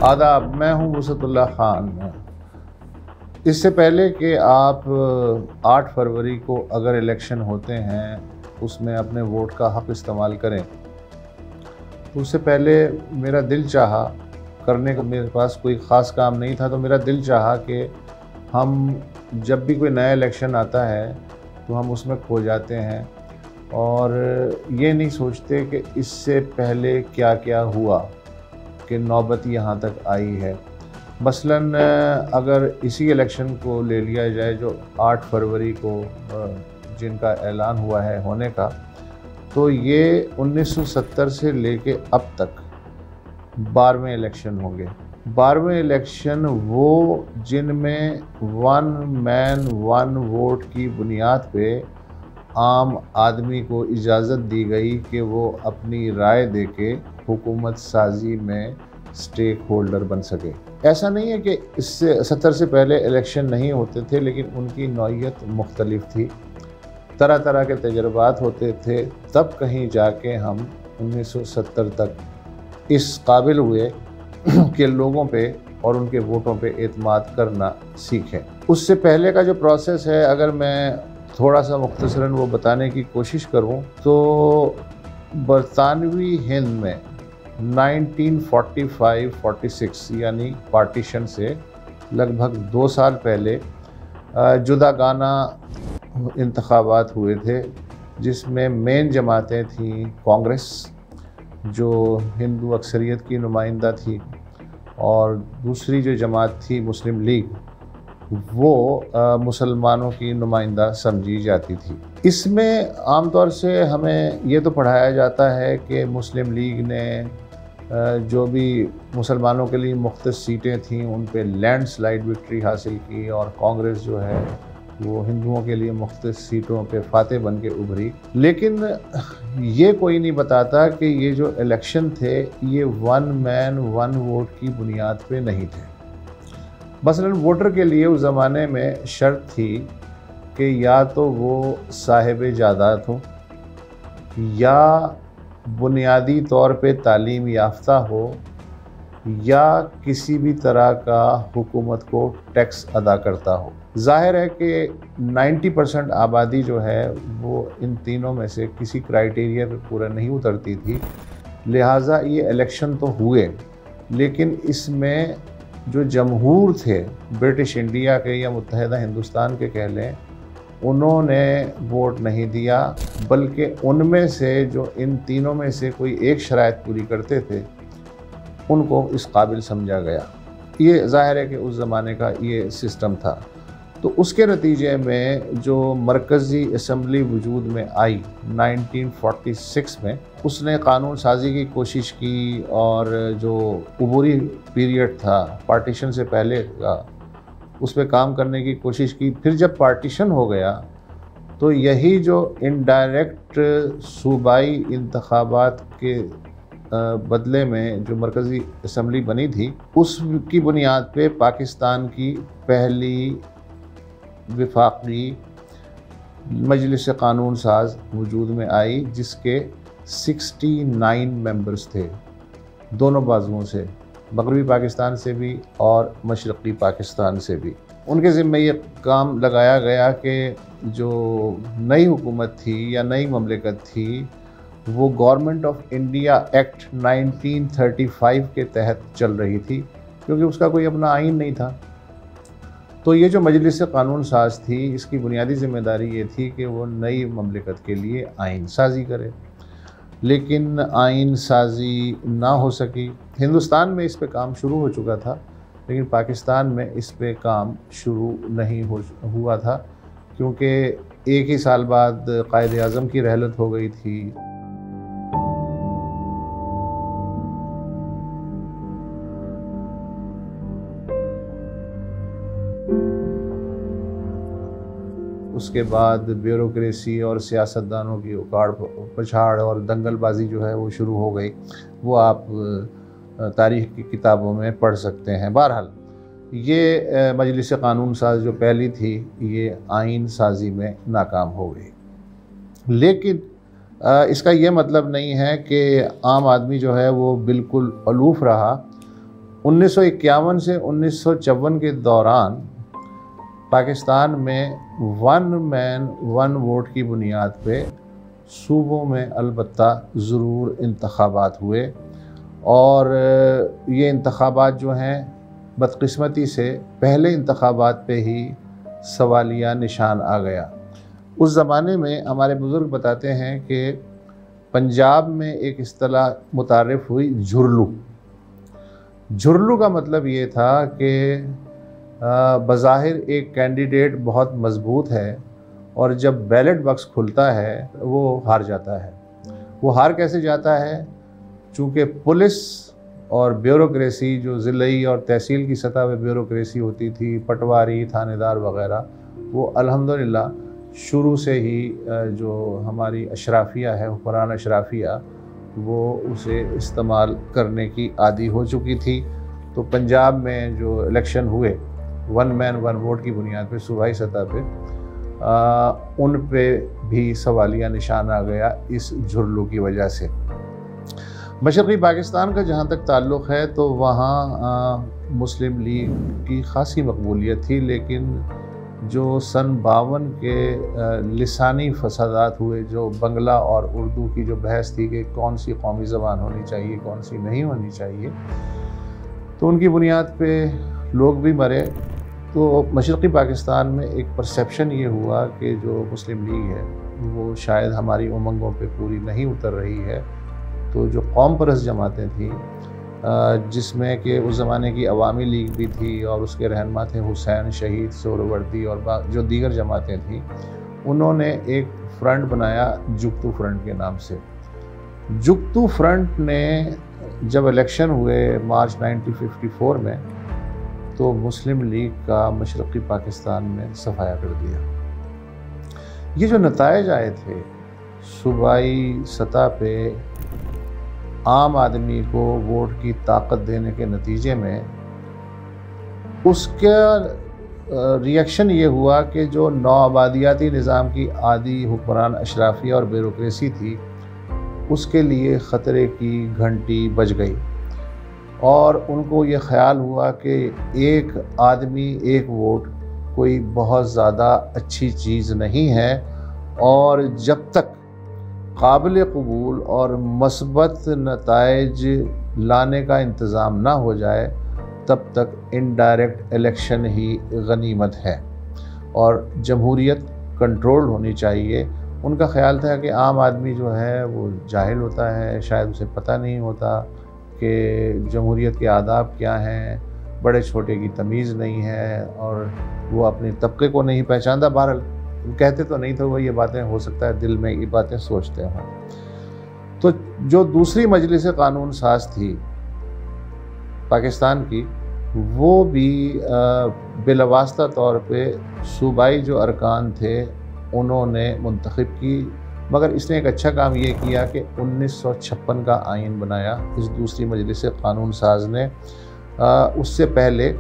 आदाब, मैं हूं वसतुल्लाह ख़ान। इससे पहले कि आप 8 फरवरी को अगर इलेक्शन होते हैं उसमें अपने वोट का हक़ इस्तेमाल करें, तो उससे पहले मेरा दिल चाहा करने का, मेरे पास कोई ख़ास काम नहीं था, तो मेरा दिल चाहा कि हम जब भी कोई नया इलेक्शन आता है तो हम उसमें खो जाते हैं और ये नहीं सोचते कि इससे पहले क्या क्या हुआ कि नौबत यहाँ तक आई है। मसलन अगर इसी इलेक्शन को ले लिया जाए जो 8 फरवरी को जिनका ऐलान हुआ है होने का, तो ये 1970 से लेके अब तक 12वें इलेक्शन होंगे। 12वें इलेक्शन वो जिनमें वन मैन वन वोट की बुनियाद पे आम आदमी को इजाज़त दी गई कि वो अपनी राय देके हुकूमत साजी में स्टेक होल्डर बन सके। ऐसा नहीं है कि इससे 70 से पहले इलेक्शन नहीं होते थे, लेकिन उनकी नौइयत मुख्तलिफ थी, तरह तरह के तजर्बात होते थे। तब कहीं जाके हम 1970 तक इस काबिल हुए कि लोगों पे और उनके वोटों पे एतमाद करना सीखें। उससे पहले का जो प्रोसेस है, अगर मैं थोड़ा सा मुख्तसरन वो बताने की कोशिश करूं, तो बरतानवी हिंद में 1945-46 यानी पार्टीशन से लगभग 2 साल पहले जुदागाना इंतखाबात हुए थे, जिसमें मेन जमातें थीं कांग्रेस जो हिंदू अक्सरियत की नुमाइंदा थी, और दूसरी जो जमात थी मुस्लिम लीग, वो मुसलमानों की नुमाइंदा समझी जाती थी। इसमें आमतौर से हमें ये तो पढ़ाया जाता है कि मुस्लिम लीग ने जो भी मुसलमानों के लिए मुख्तलिफ सीटें थीं उन पे लैंडस्लाइड विक्ट्री हासिल की, और कांग्रेस जो है वो हिंदुओं के लिए मुख्तलिफ सीटों पे फातेह बन के उभरी। लेकिन ये कोई नहीं बताता कि ये जो इलेक्शन थे ये वन मैन वन वोट की बुनियाद पे नहीं थे। मसलन वोटर के लिए उस ज़माने में शर्त थी कि या तो वो साहिब जायदाद हो, या बुनियादी तौर पे तालीम याफ्ता हो, या किसी भी तरह का हुकूमत को टैक्स अदा करता हो। ज़ाहिर है कि 90% आबादी जो है वो इन तीनों में से किसी क्राइटेरिया पर पूरा नहीं उतरती थी। लिहाजा ये इलेक्शन तो हुए, लेकिन इसमें जो जमहूर थे ब्रिटिश इंडिया के या मुत्तहिदा हिंदुस्तान के कह लें, उन्होंने वोट नहीं दिया, बल्कि उनमें से जो इन तीनों में से कोई एक शराइत पूरी करते थे उनको इस काबिल समझा गया। ये ज़ाहिर है कि उस ज़माने का ये सिस्टम था। तो उसके नतीजे में जो मरकज़ी असम्बली वजूद में आई 1946 में, उसने कानून साजी की कोशिश की, और जो अबूरी पीरियड था पार्टीशन से पहले का, उस पर काम करने की कोशिश की। फिर जब पार्टीशन हो गया तो यही जो इनडायरेक्ट सूबाई इंतखाबात के बदले में जो मरकज़ी असम्बली बनी थी, उसकी बुनियाद पे पाकिस्तान की पहली वफाकी मजलिस कानून साज वजूद में आई, जिसके 69 मेंबर्स थे, दोनों बाजुओं से, मगरबी पाकिस्तान से भी और मशरक़ी पाकिस्तान से भी। उनके ज़िम्मे ये काम लगाया गया कि जो नई हुकूमत थी या नई ममलिकत थी वो गवर्नमेंट ऑफ इंडिया एक्ट 1935 के तहत चल रही थी, क्योंकि उसका कोई अपना आइन नहीं था। तो ये जो मजलिस कानून साज थी, इसकी बुनियादी ज़िम्मेदारी ये थी कि वो नई ममलिकत के लिए आइन साजी करे, लेकिन आइन साजी ना हो सकी। हिंदुस्तान में इस पे काम शुरू हो चुका था, लेकिन पाकिस्तान में इस पे काम शुरू नहीं हुआ था, क्योंकि एक ही साल बाद कायद आज़म की रहलत हो गई थी। उसके बाद ब्यूरोक्रेसी और सियासतदानों की उखाड़ पछाड़ और दंगलबाजी जो है वो शुरू हो गई। वो आप तारीख़ की किताबों में पढ़ सकते हैं। बहरहाल ये मजलिस कानून साज जो पहली थी, ये आइन साजी में नाकाम हो गई। लेकिन इसका ये मतलब नहीं है कि आम आदमी जो है वो बिल्कुल अलूफ़ रहा। 1951 से 1954 के दौरान पाकिस्तान में वन मैन वन वोट की बुनियाद पे सूबों में अलबत्ता ज़रूर इंतखाबात हुए, और ये इंतखाबात जो हैं बदकिस्मती से पहले इंतखाबात पे ही सवालिया निशान आ गया। उस ज़माने में हमारे बुज़ुर्ग बताते हैं कि पंजाब में एक इस्तिलाह मुतारिफ़ हुई झुरलू। झुरलू का मतलब ये था कि बज़ाहिर एक कैंडिडेट बहुत मज़बूत है और जब बैलेट बॉक्स खुलता है वो हार जाता है। वो हार कैसे जाता है? चूँकि पुलिस और ब्यूरोक्रेसी, जो ज़िले और तहसील की सतह पे ब्यूरोक्रेसी होती थी, पटवारी, थानेदार वग़ैरह, वो अल्हम्दुलिल्लाह शुरू से ही जो हमारी अशराफिया है, हुक्मरान अशराफिया, वो उसे इस्तेमाल करने की आदी हो चुकी थी। तो पंजाब में जो इलेक्शन हुए वन मैन वन वोट की बुनियाद पे सूबाई सतह पे, उन पे भी सवालिया निशान आ गया इस झुरलू की वजह से। मशरक़ी पाकिस्तान का जहाँ तक ताल्लुक़ है तो वहाँ मुस्लिम लीग की ख़ासी मकबूलियत थी, लेकिन जो सन 52 के लिसानी फसादात हुए, जो बंगला और उर्दू की जो बहस थी कि कौन सी कौमी ज़बान होनी चाहिए, कौन सी नहीं होनी चाहिए, तो उनकी बुनियाद पे लोग भी मरे। तो मशरक़ी पाकिस्तान में एक परसेप्शन ये हुआ कि जो मुस्लिम लीग है वो शायद हमारी उमंगों पे पूरी नहीं उतर रही है। तो जो कौम परस्त जमातें थीं, जिसमें कि उस ज़माने की अवामी लीग भी थी और उसके रहनुमा थे हुसैन, शहीद, सोहरावर्दी और जो दीगर जमातें थीं, उन्होंने एक फ्रंट बनाया जुगतू फ्रंट के नाम से। जुगतू फ्रंट ने जब इलेक्शन हुए मार्च 1954 में, तो मुस्लिम लीग का मशरक़ी पाकिस्तान में सफाया कर दिया। ये जो नताइज आए थे सूबाई सतह पे आम आदमी को वोट की ताकत देने के नतीजे में, उसका रिएक्शन ये हुआ कि जो नौआबादियाती निज़ाम की आदी हुक्मरान अशराफिया और ब्यूरोक्रेसी थी, उसके लिए ख़तरे की घंटी बज गई और उनको ये ख़्याल हुआ कि एक आदमी एक वोट कोई बहुत ज़्यादा अच्छी चीज़ नहीं है, और जब तक काबिल कबूल और मस्बत नताइज लाने का इंतज़ाम ना हो जाए, तब तक इनडायरेक्ट इलेक्शन ही गनीमत है और जमहूरियत कंट्रोल होनी चाहिए। उनका ख़्याल था कि आम आदमी जो है वो जाहिल होता है, शायद उसे पता नहीं होता कि जमहूरियत के आदाब क्या हैं, बड़े छोटे की तमीज़ नहीं है और वो अपने तबके को नहीं पहचानता। बहरहाल कहते तो नहीं थे वो ये बातें, हो सकता है दिल में ये बातें सोचते हों। तो जो दूसरी मजलिस कानून साज थी पाकिस्तान की, वो भी बिलवास्ता तौर पे सूबाई जो अरकान थे उन्होंने मुंतखब की, मगर इसने एक अच्छा काम ये किया कि 1956 का आइन बनाया इस दूसरी मजलिस कानून साज ने। उससे पहले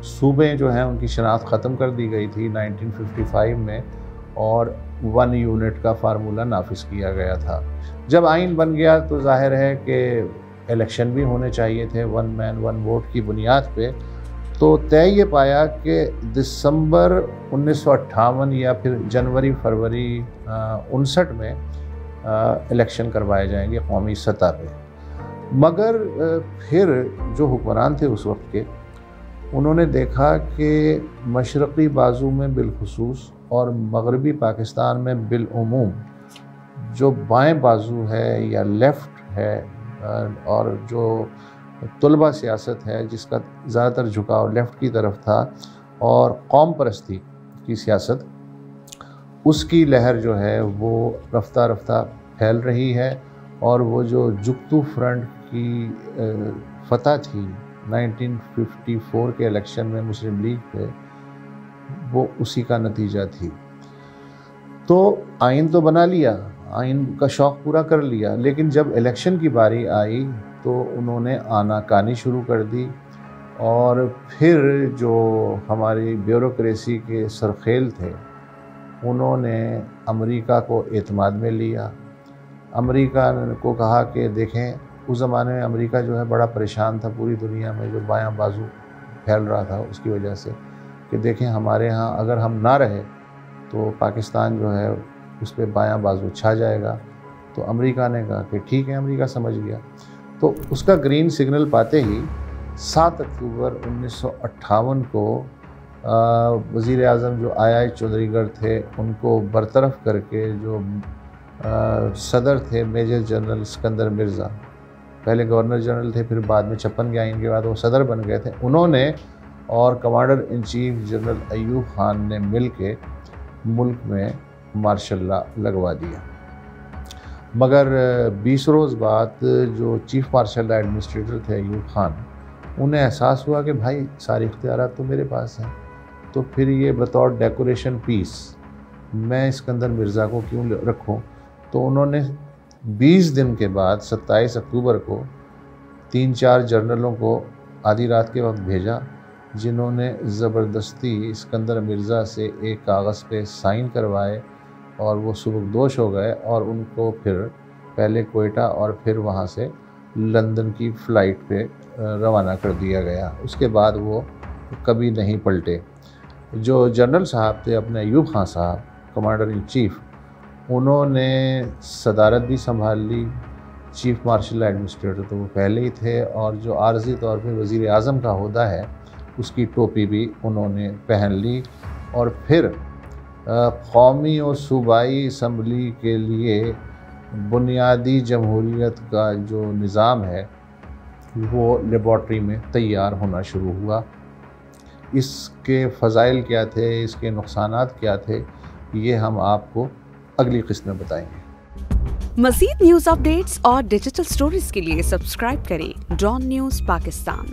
सूबे जो हैं उनकी शनाख्त ख़त्म कर दी गई थी 1955 में, और 1 यूनिट का फार्मूला नाफिज किया गया था। जब आइन बन गया तो जाहिर है कि इलेक्शन भी होने चाहिए थे वन मैन वन वोट की बुनियाद पे। तो तय ये पाया कि दिसंबर 1958 या फिर जनवरी फरवरी 59 में इलेक्शन करवाए जाएंगे कौमी सतह पे। मगर फिर जो हुक्मरान थे उस वक्त के, उन्होंने देखा कि मशरक़ी बाजू में बिलखुसूस और मगरबी पाकिस्तान में बिलउमूम जो बाएं बाजू है या लेफ़्ट है, और जो तलबा सियासत है जिसका ज़्यादातर झुकाव लेफ़्ट की तरफ था, और कौम परस्ती की सियासत, उसकी लहर जो है वो रफ्ता रफ्ता फैल रही है। और वो जो जुगतू फ्रंट की फतह थी 1954 के इलेक्शन में मुस्लिम लीग पे, वो उसी का नतीजा थी। तो आइन तो बना लिया, आइन का शौक़ पूरा कर लिया, लेकिन जब इलेक्शन की बारी आई तो उन्होंने आनाकानी शुरू कर दी। और फिर जो हमारी ब्यूरोक्रेसी के सरखेल थे, उन्होंने अमेरिका को एतमाद में लिया। अमेरिका को कहा कि देखें उस ज़माने में अमेरिका जो है बड़ा परेशान था पूरी दुनिया में, जो बायां बाजू फैल रहा था उसकी वजह से, कि देखें हमारे यहाँ अगर हम ना रहे तो पाकिस्तान जो है उस पर बायां बाजू छा जाएगा। तो अमेरिका ने कहा कि ठीक है, अमेरिका समझ गया। तो उसका ग्रीन सिग्नल पाते ही 7 अक्टूबर 1958 को वज़ीर आज़म जो आई चौधरीगढ़ थे उनको बरतरफ करके जो सदर थे मेजर जनरल सिकंदर मिर्ज़ा, पहले गवर्नर जनरल थे, फिर बाद में 56 के आइन के बाद वो सदर बन गए थे, उन्होंने और commander in chief general Ayub Khan ने मिल के मुल्क में मार्शल लॉ लगवा दिया। मगर 20 रोज़ बाद जो चीफ मार्शल लॉ एडमिनिस्ट्रेटर थे अयूब खान, उन्हें एहसास हुआ कि भाई सारे इख्तियारात तो मेरे पास हैं, तो फिर ये बतौर डेकोरेशन पीस मैं सिकंदर मिर्ज़ा को क्यों रखूं। तो उन्होंने 20 दिन के बाद 27 अक्टूबर को 3-4 जनरलों को आधी रात के वक्त भेजा, जिन्होंने ज़बरदस्ती सिकंदर मिर्ज़ा से एक कागज़ पे साइन करवाए और वो सुबकदोश हो गए और उनको फिर पहले कोयटा और फिर वहाँ से लंदन की फ़्लाइट पे रवाना कर दिया गया। उसके बाद वो कभी नहीं पलटे। जो जनरल साहब थे अपने अयूब खान साहब, कमांडर इन चीफ, उन्होंने सदारत भी संभाल ली। चीफ मार्शल एडमिनिस्ट्रेटर तो वो पहले ही थे, और जो आर्जी तौर पे वज़ीर आज़म का ओहदा है उसकी टोपी भी उन्होंने पहन ली। और फिर कौमी और सूबाई असम्बली के लिए बुनियादी जमहूरियत का जो निज़ाम है वो लेबॉर्ट्री में तैयार होना शुरू हुआ। इसके फ़ज़ाइल क्या थे, इसके नुकसानात क्या थे, ये हम आपको अगली किस्त में बताएंगे। मज़ीद न्यूज़ अपडेट्स और डिजिटल स्टोरीज के लिए सब्सक्राइब करें डॉन न्यूज़ पाकिस्तान।